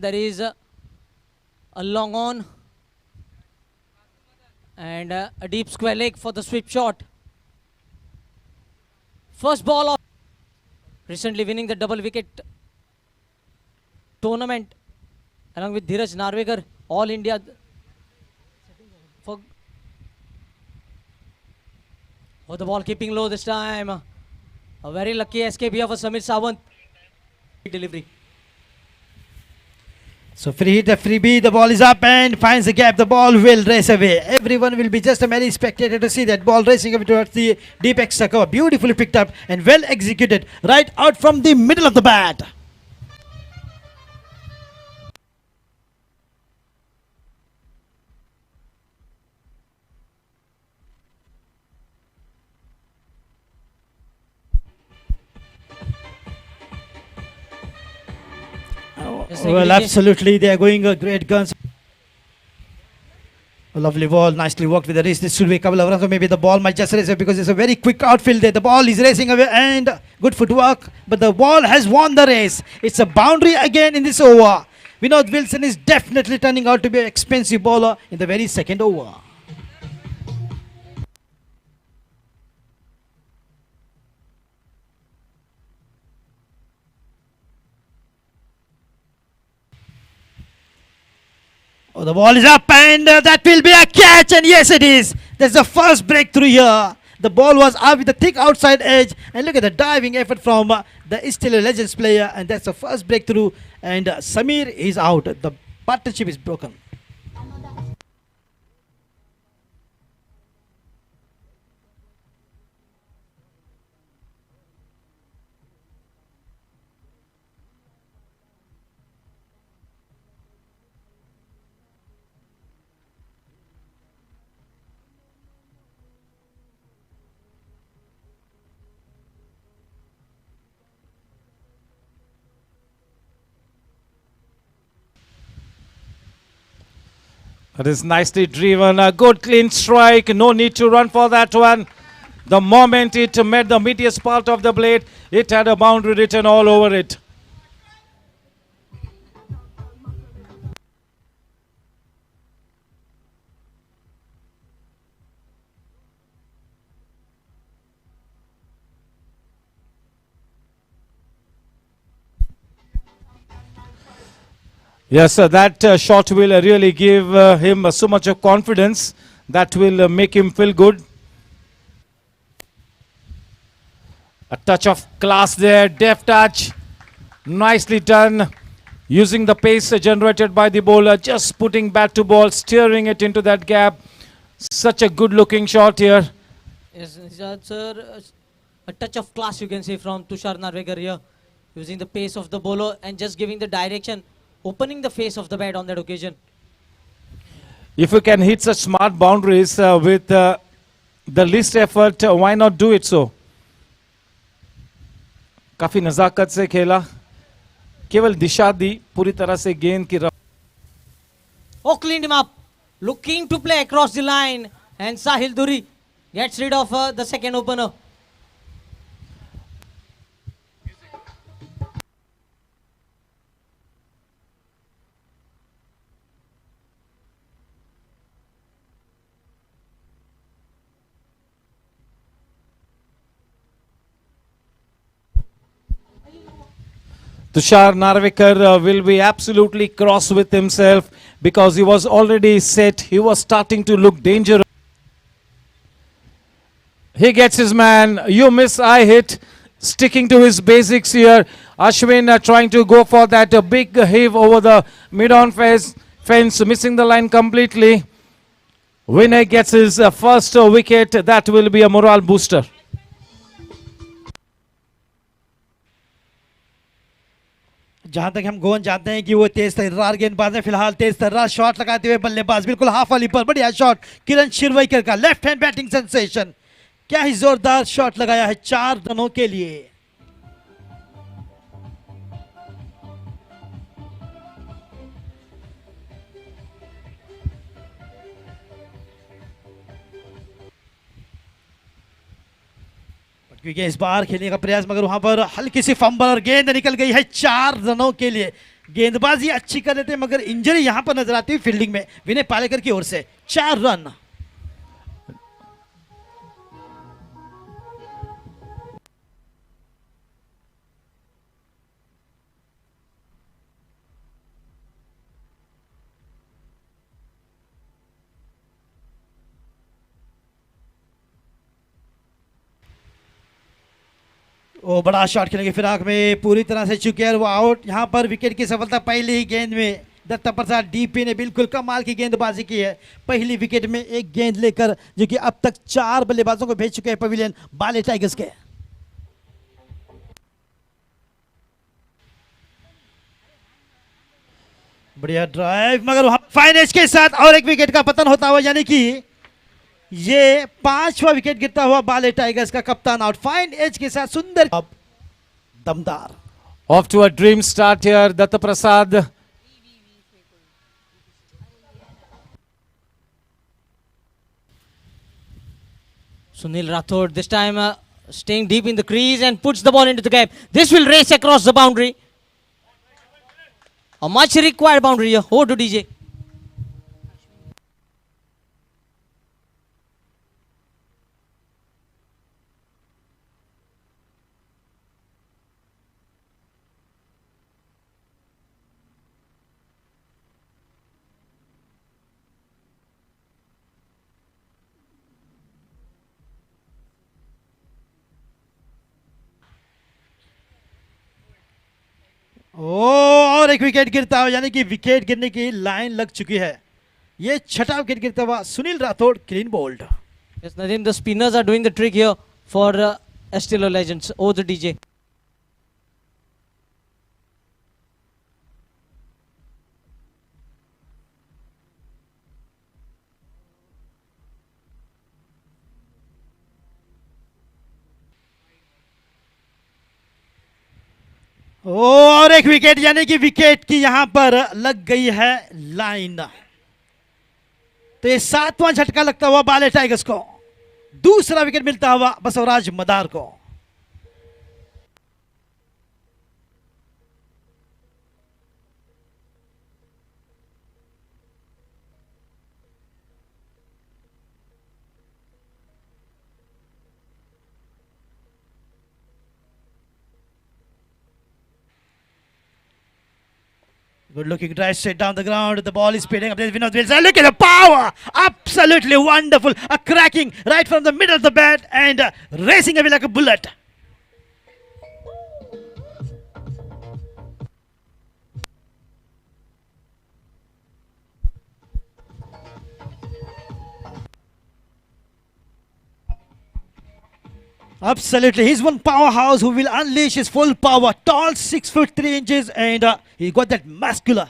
There is a long on and a deep square leg for the sweep shot. First ball of recently winning the double wicket tournament along with Dheeraj Narvekar, All India. For the ball keeping low this time. A very lucky escape here for Samir Sawant. Delivery. So free hit, a freebie, the ball is up and finds the gap, the ball will race away. Everyone will be just a merry spectator to see that ball racing away towards the deep extra cover. Beautifully picked up and well executed right out from the middle of the bat. Well, absolutely, they are going a great guns. A lovely ball, nicely worked with the wrist. This should be a couple of runs, or maybe the ball might just race away because it's a very quick outfield there. The ball is racing away and good footwork, but the ball has won the race. It's a boundary again in this over. Vinod Wilson is definitely turning out to be an expensive bowler in the very second over. Oh, the ball is up and that will be a catch, and yes it is. That's the first breakthrough here. The ball was up with the thick outside edge, and look at the diving effort from the Estilo Legends player, and that's the first breakthrough, and Samir is out. The partnership is broken. That is nicely driven. A good clean strike. No need to run for that one. The moment it met the meatiest part of the blade, it had a boundary written all over it. Yes, that shot will really give him so much of confidence that will make him feel good. A touch of class there, deft touch, nicely done. Using the pace generated by the bowler, just putting bat to ball, steering it into that gap. Such a good looking shot here. Yes, sir, a touch of class you can say from Tushar Narvekar here. Using the pace of the bowler and just giving the direction, opening the face of the bat on that occasion. If you can hit such smart boundaries with the least effort, why not do it so? काफी नजाकत से खेला, केवल दिशा दी, पूरी तरह से गेंद की रफ्तार. Oh, cleaned him up, looking to play across the line, and Sahil Duri gets rid of the second opener. Tushar Narvekar will be absolutely cross with himself because he was already set. He was starting to look dangerous. He gets his man. You miss, I hit. Sticking to his basics here. Ashwin trying to go for that big heave over the mid-on fence, missing the line completely. Vinay gets his first wicket. That will be a morale booster. जहां तक हम गोवन जानते हैं कि वो तेज तर्रार गेंदबाज है, फिलहाल तेज तर्रार शॉट लगाते हुए बल्लेबाज बिल्कुल हाफ वाली पर बढ़िया शॉट किरण शिरवैकर का, लेफ्ट हैंड बैटिंग सेंसेशन. क्या ही जोरदार शॉट लगाया है 4 रनों के लिए. क्योंकि इस बार खेलने का प्रयास, मगर वहां पर हल्की सी फंबल और गेंद निकल गई है 4 रनों के लिए. गेंदबाजी अच्छी कर लेते हैं मगर इंजरी यहां पर नजर आती है फील्डिंग में विनय पालेकर की ओर से 4 रन। वो बड़ा शॉट खेलने की फिराक में पूरी तरह से चुके हैं वो आउट। यहां पर विकेट की सफलता पहली ही गेंद में दत्ता प्रसाद डीपी ने बिल्कुल कमाल की गेंदबाजी की है। पहली विकेट में एक गेंद लेकर जो कि अब तक 4 बल्लेबाजों को भेज चुके हैं पवेलियन बाले टाइगर्स के। बढ़िया ड्राइव मगर वहां फाइन एज के साथ और एक विकेट का पतन होता हुआ, यानी कि ये 5वां विकेट गिरता हुआ बाले टाइगर्स का कप्तान आउट फाइन एज के साथ। सुंदर दमदार Off to a dream start here, Datta Prasad. Sunil Rathod this time staying deep in the crease and puts the ball into the gap. This will race across the boundary. A much required boundary here. Oh, to DJ. और एक wicket गिरता हुआ, यानी कि wicket गिरने की line लग चुकी है। ये 6वां विकेट गिरता हुआ Sunil Rathore clean bowled. Yes, Nadeem, the spinners are doing the trick here for Estilo legends. Oh, the DJ. और एक विकेट, यानी कि विकेट की यहां पर लग गई है लाइन। तो ये 7वां झटका लगता हुआ बाले टाइगर्स को। दूसरा विकेट मिलता हुआ बसवराज मदार को। Good looking drive straight down the ground. The ball is speeding up. There's Vinod Wilson. Look at the power. Absolutely wonderful. A cracking right from the middle of the bat and racing away like a bullet. Absolutely, he's one powerhouse who will unleash his full power. Tall, 6'3" and he got that muscular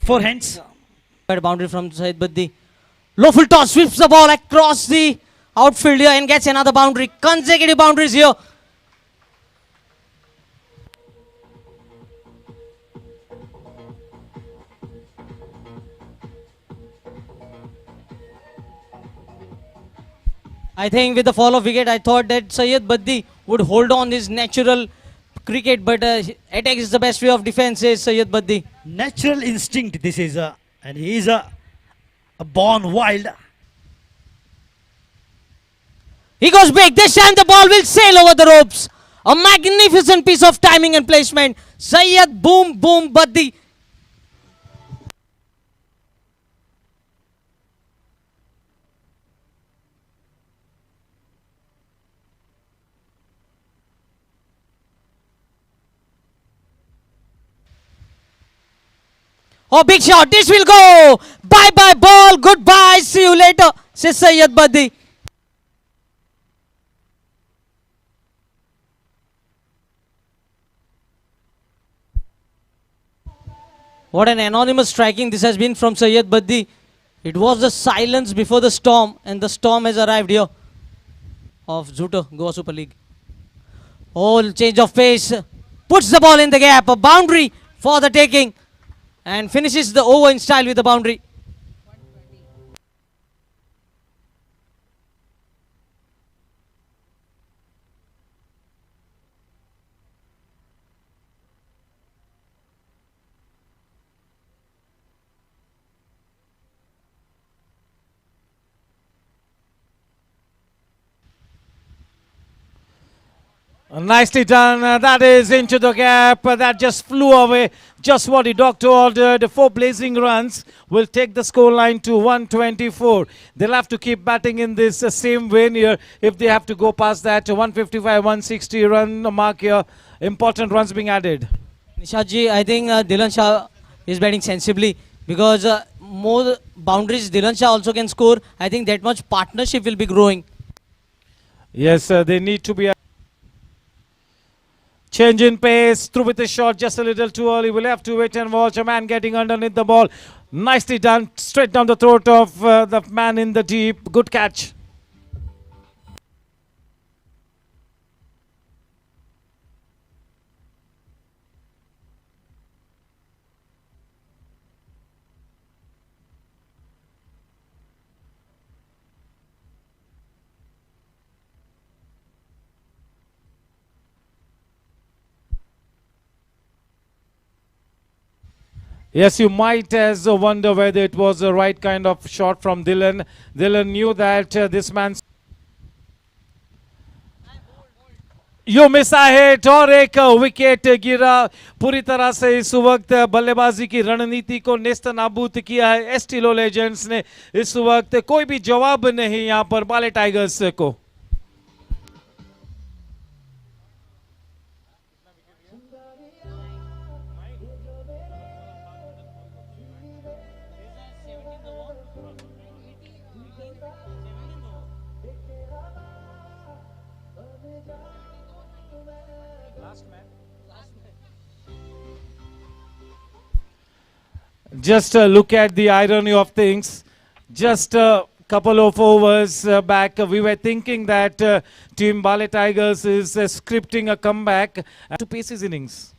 forehands. Boundary from Syed Baddi. Low full toss sweeps the ball across the outfield here and gets another boundary. Consecutive boundaries here. I think with the fall of wicket, I thought that Syed Baddi would hold on his natural cricket, but attack is the best way of defense, says Syed Baddi. Natural instinct, this is and he is a born wild. He goes big. This time the ball will sail over the ropes. A magnificent piece of timing and placement. Syed boom boom Baddi. Oh, big shot. This will go. Bye-bye ball. Goodbye. See you later, says Syed Baddi. What an anonymous striking this has been from Syed Baddi. It was the silence before the storm, and the storm has arrived here of Zuto, Goa Super League. Oh, change of pace. Puts the ball in the gap. A boundary for the taking. And finishes the over in style with the boundary. Nicely done. That is into the gap. That just flew away. Just what the doctor ordered. 4 blazing runs will take the scoreline to 124. They'll have to keep batting in this same vein here if they have to go past that 155, 160 run mark here. Important runs being added. Nishadji, I think Dilan Shah is batting sensibly because more boundaries Dilan Shah also can score. I think that much partnership will be growing. Yes, they need to be. Change in pace, through with the shot just a little too early. We'll have to wait and watch. A man getting underneath the ball. Nicely done, straight down the throat of the man in the deep. Good catch. Yes, you might as wonder whether it was the right kind of shot from Dylan. Dylan knew that this man. You मिसा hit और एक wicket गिरा. पूरी तरह से इस वक्त बल्लेबाजी की रणनीति को नेस्त नाबूद किया है एस्टिलो लेजेंड्स ने. इस वक्त कोई भी जवाब नहीं यहाँ पर बाले टाइगर्स को. Just look at the irony of things. Just a couple of overs back, we were thinking that Team Baale Tigers is scripting a comeback to pace his innings.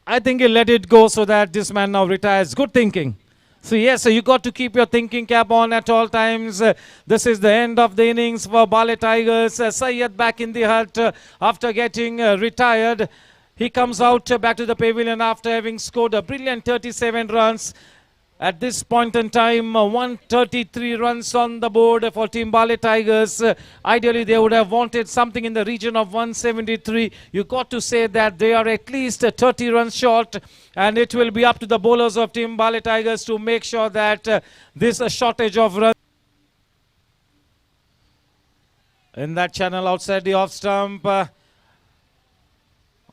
I think he let it go so that this man now retires. Good thinking. So yes, you got to keep your thinking cap on at all times. This is the end of the innings for Baale Tigers. Syed back in the hut after getting retired. He comes out back to the pavilion after having scored a brilliant 37 runs. At this point in time, 133 runs on the board for Team Baale Tigers. Ideally, they would have wanted something in the region of 173. You got to say that they are at least 30 runs short, and it will be up to the bowlers of Team Baale Tigers to make sure that this shortage of runs in that channel outside the off stump.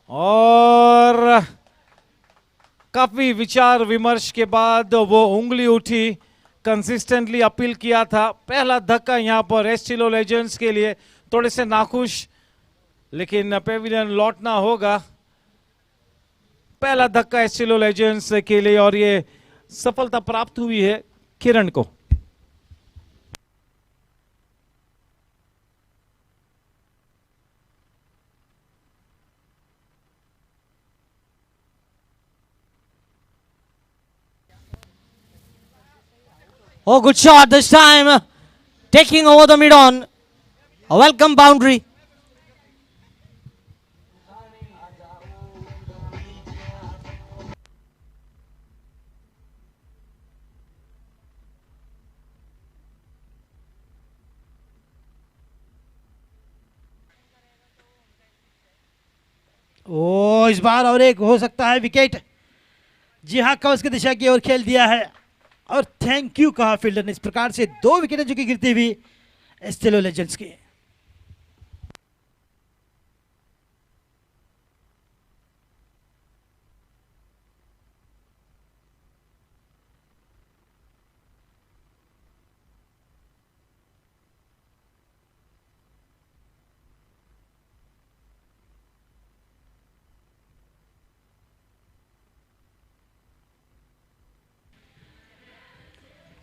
और काफ़ी विचार विमर्श के बाद वो उंगली उठी, consistently appeal किया था. पहला धक्का यहाँ पर एस्टिलो लेजेंड्स के लिए थोड़े से नाखुश, लेकिन पेविलियन लौटना होगा. पहला धक्का एस्टिलो लेजेंड्स के लिए और ये सफलता प्राप्त हुई है किरण को. Oh, good shot this time. Taking over the mid-on. A welcome boundary. ओ इस बार और एक हो सकता है विकेट. जी हाँ, कवच की दिशा की ओर खेल दिया है और थैंक यू कहा फील्डर ने. इस प्रकार से 2 विकेटें जो कि गिरती हुई एस्टिलो लेजेंड्स की.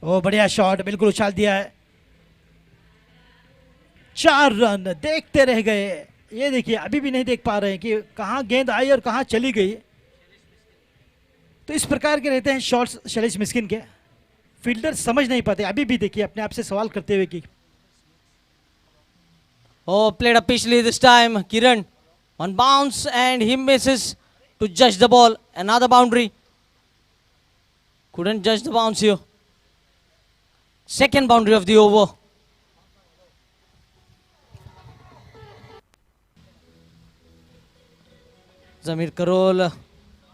ओ बढ़िया शॉट, बिल्कुल उछाल दिया है. 4 रन देखते रह गए. ये देखिए, अभी भी नहीं देख पा रहे हैं कि कहां गेंद आई और कहां चली गई. तो इस प्रकार के रहते हैं शॉट्स शैलेश मिस्किन के. फील्डर समझ नहीं पाते. अभी भी देखिए अपने आप से सवाल करते हुए कि Oh, played up pitchly this time. Kiran on bounce and he misses to judge the ball. Another boundary. Couldn't judge the bounce here. Second boundary of the over. Zamir Karol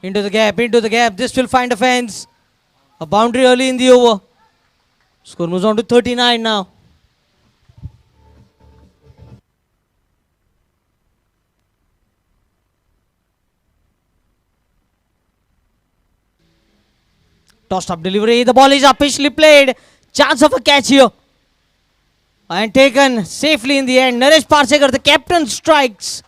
into the gap, into the gap. This will find a fence. A boundary early in the over. Score moves on to 39 now. Tossed up delivery. The ball is upishly played. Chance of a catch here. And taken safely in the end. Naresh Parsekar, the captain, strikes.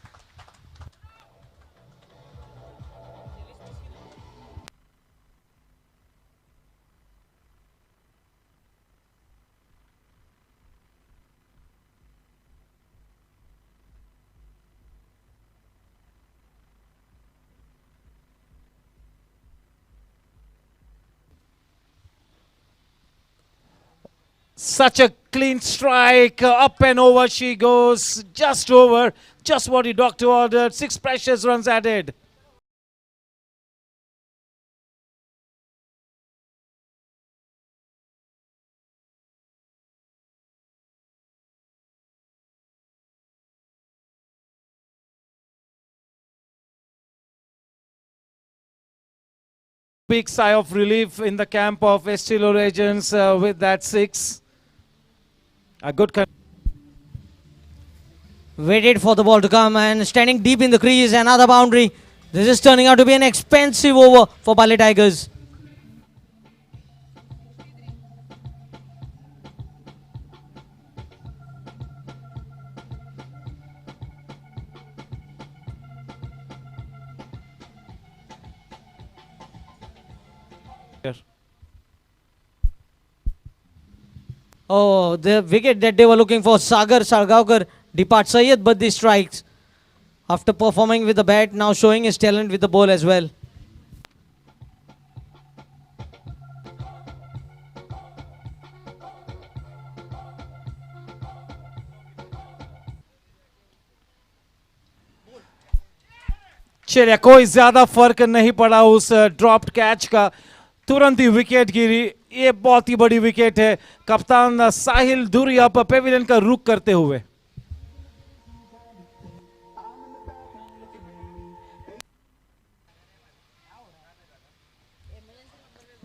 Such a clean strike. Up and over she goes. Just over. Just what the doctor ordered. 6 precious runs added. Big sigh of relief in the camp of Estilo Legends with that 6. A good Waited for the ball to come and standing deep in the crease. Another boundary. This is turning out to be an expensive over for Baale Tigers. Oh, the wicket that they were looking for, Sagar Sargaonkar, departs Syed Baddi strikes. After performing with the bat, now showing his talent with the ball as well. चलिए कोई ज्यादा फर्क नहीं पड़ा उस dropped catch का. तुरंत ही wicket गिरी. ये बहुत ही बड़ी विकेट है. कप्तान साहिल दूरी अब पेविलियन का रुख करते हुए.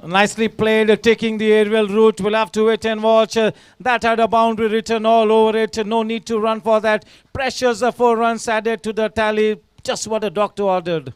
Nicely played, taking the aerial route. We'll have to wait and watch. That had a boundary written all over it. No need to run for that. Pressures 4 runs added to the tally. Just what the doctor ordered.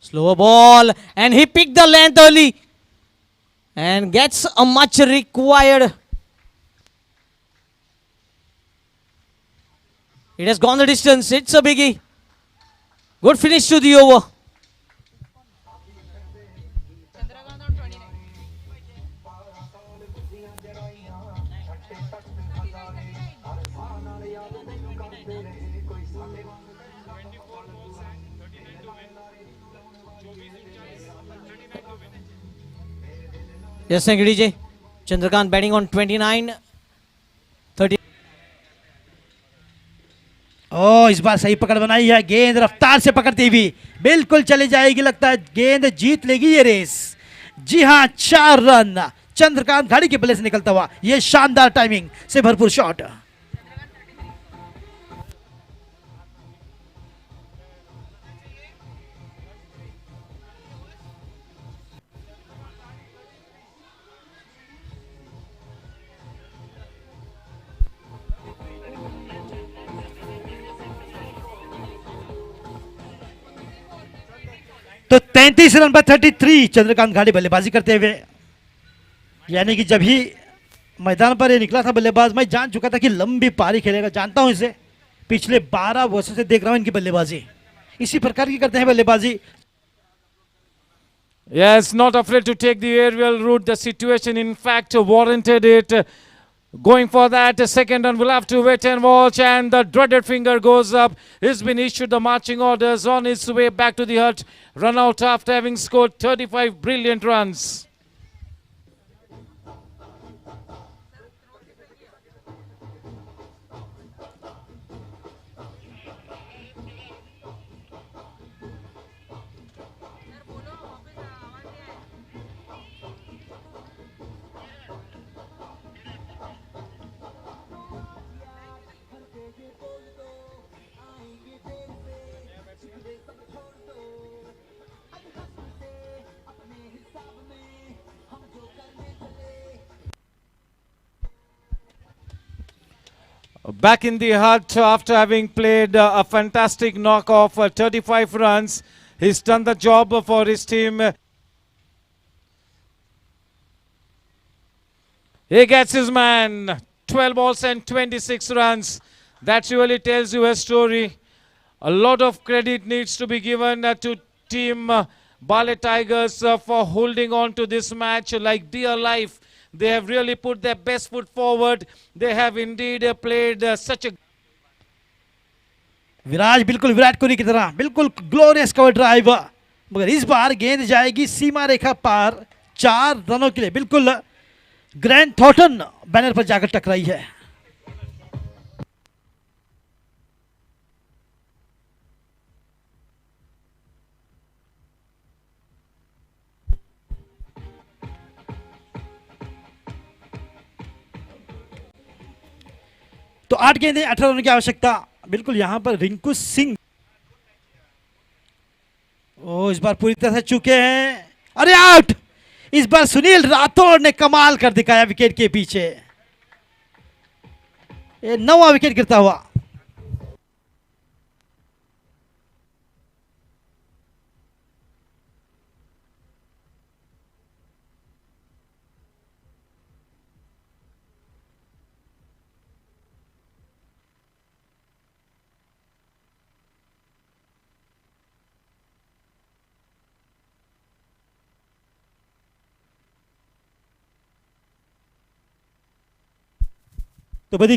Slower ball, and he picked the length early and gets a much required. It has gone the distance. It's a biggie. Good finish to the over. Yes, thank you, DJ. Chandrakant batting on 29. 30. ओ इस बार सही पकड़ बनाई है. गेंद रफ्तार से पकड़ती हुई बिल्कुल चली जाएगी. लगता है गेंद जीत लेगी ये रेस. जी हाँ, 4 रन. चंद्रकांत घाड़ी के बल्ले से निकलता हुआ ये शानदार टाइमिंग से भरपूर शॉट. तो 33 रन पर 33 चंद्रकांत घाड़ी बल्लेबाजी करते हुए. यानी कि जब ही मैदान पर ये निकला था बल्लेबाज, मैं जान चुका था कि लंबी पारी खेलेगा. जानता हूं इसे, पिछले 12 वर्षों से देख रहा हूं इनकी बल्लेबाजी. इसी प्रकार की करते हैं बल्लेबाजी. Yes, not afraid to take the aerial route. The situation, in fact, warranted it. Going for that second run, we'll have to wait and watch. And the dreaded finger goes up. He's been issued the marching orders on his way back to the hut. Run out after having scored 35 brilliant runs. Back in the hut after having played a fantastic knock-off, 35 runs. He's done the job for his team. He gets his man. 12 balls and 26 runs. That really tells you a story. A lot of credit needs to be given to team Baale Tigers for holding on to this match like dear life. They have really put their best foot forward. They have indeed played such a... विराज बिल्कुल विराट कोहली की तरह बिल्कुल glorious cover drive, मगर इस बार गेंद जाएगी सीमा रेखा पार 4 रनों के लिए। बिल्कुल ग्रैंड थॉर्टन बैनर पर जाकर टकराई है। तो 8 गेंदें 18 रनों की आवश्यकता। बिल्कुल यहां पर रिंकू सिंह इस बार पूरी तरह से चुके हैं। अरे आउट! इस बार सुनील राठौड़ ने कमाल कर दिखाया विकेट के पीछे। ये 9वां विकेट गिरता हुआ। तो बदी